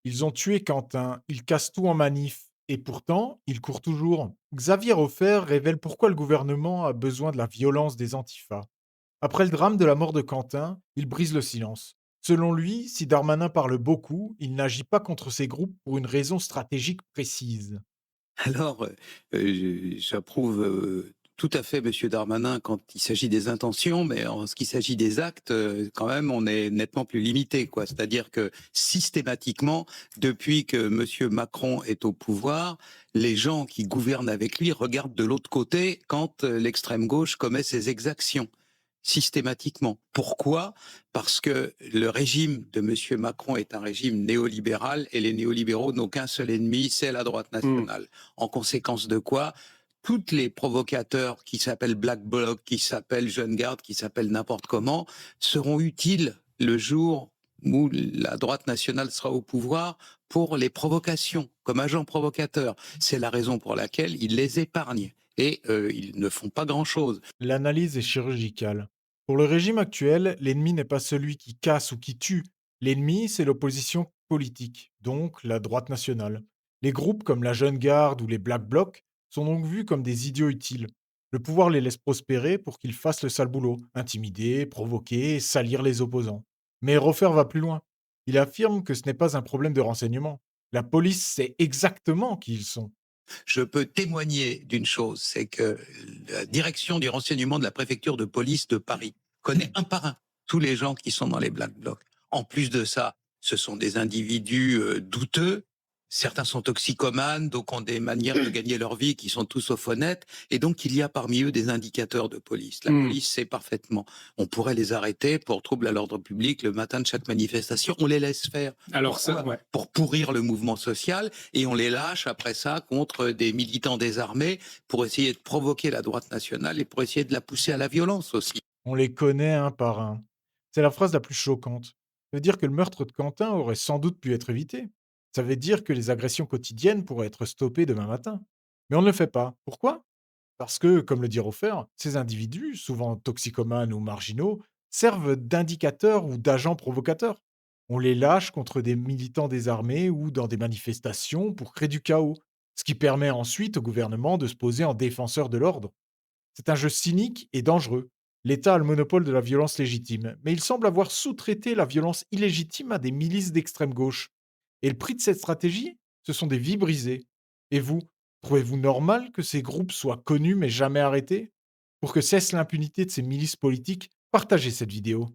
Ils ont tué Quentin, ils cassent tout en manif. Et pourtant, ils courent toujours. Xavier Hofer révèle pourquoi le gouvernement a besoin de la violence des antifas. Après le drame de la mort de Quentin, il brise le silence. Selon lui, si Darmanin parle beaucoup, il n'agit pas contre ces groupes pour une raison stratégique précise. Alors, j'approuve, tout à fait monsieur Darmanin quand il s'agit des intentions, mais en ce qui s'agit des actes, quand même, on est nettement plus limité, quoi. C'est-à-dire que systématiquement, depuis que monsieur Macron est au pouvoir, les gens qui gouvernent avec lui regardent de l'autre côté quand, l'extrême gauche commet ses exactions, systématiquement. Pourquoi? Parce que le régime de monsieur Macron est un régime néolibéral et les néolibéraux n'ont qu'un seul ennemi, c'est la droite Mmh. nationale. En conséquence de quoi, toutes les provocateurs qui s'appellent Black Bloc, qui s'appellent Jeune Garde, qui s'appellent n'importe comment, seront utiles le jour où la droite nationale sera au pouvoir pour les provocations, comme agents provocateurs. C'est la raison pour laquelle ils les épargnent. Et ils ne font pas grand-chose. L'analyse est chirurgicale. Pour le régime actuel, l'ennemi n'est pas celui qui casse ou qui tue. L'ennemi, c'est l'opposition politique, donc la droite nationale. Les groupes comme la Jeune Garde ou les Black Blocs sont donc vus comme des idiots utiles. Le pouvoir les laisse prospérer pour qu'ils fassent le sale boulot, intimider, provoquer, salir les opposants. Mais Roffer va plus loin. Il affirme que ce n'est pas un problème de renseignement. La police sait exactement qui ils sont. Je peux témoigner d'une chose, c'est que la direction du renseignement de la préfecture de police de Paris connaît un par un tous les gens qui sont dans les Black Blocs. En plus de ça, ce sont des individus douteux. Certains sont toxicomanes, donc ont des manières de gagner leur vie qui sont tous sauf honnêtes. Et donc, il y a parmi eux des indicateurs de police. La Mmh. police sait parfaitement. On pourrait les arrêter pour trouble à l'ordre public le matin de chaque manifestation. On les laisse faire. Alors ça, Pourquoi? ouais. Pour pourrir le mouvement social, et on les lâche après ça contre des militants désarmés pour essayer de provoquer la droite nationale et pour essayer de la pousser à la violence aussi. On les connaît un par un. C'est la phrase la plus choquante. Ça veut dire que le meurtre de Quentin aurait sans doute pu être évité. Ça veut dire que les agressions quotidiennes pourraient être stoppées demain matin. Mais on ne le fait pas. Pourquoi? Parce que, comme le dit Roffer, ces individus, souvent toxicomanes ou marginaux, servent d'indicateurs ou d'agents provocateurs. On les lâche contre des militants désarmés ou dans des manifestations pour créer du chaos, ce qui permet ensuite au gouvernement de se poser en défenseur de l'ordre. C'est un jeu cynique et dangereux. L'État a le monopole de la violence légitime, mais il semble avoir sous-traité la violence illégitime à des milices d'extrême gauche. Et le prix de cette stratégie, ce sont des vies brisées. Et vous, trouvez-vous normal que ces groupes soient connus mais jamais arrêtés? Pour que cesse l'impunité de ces milices politiques, partagez cette vidéo.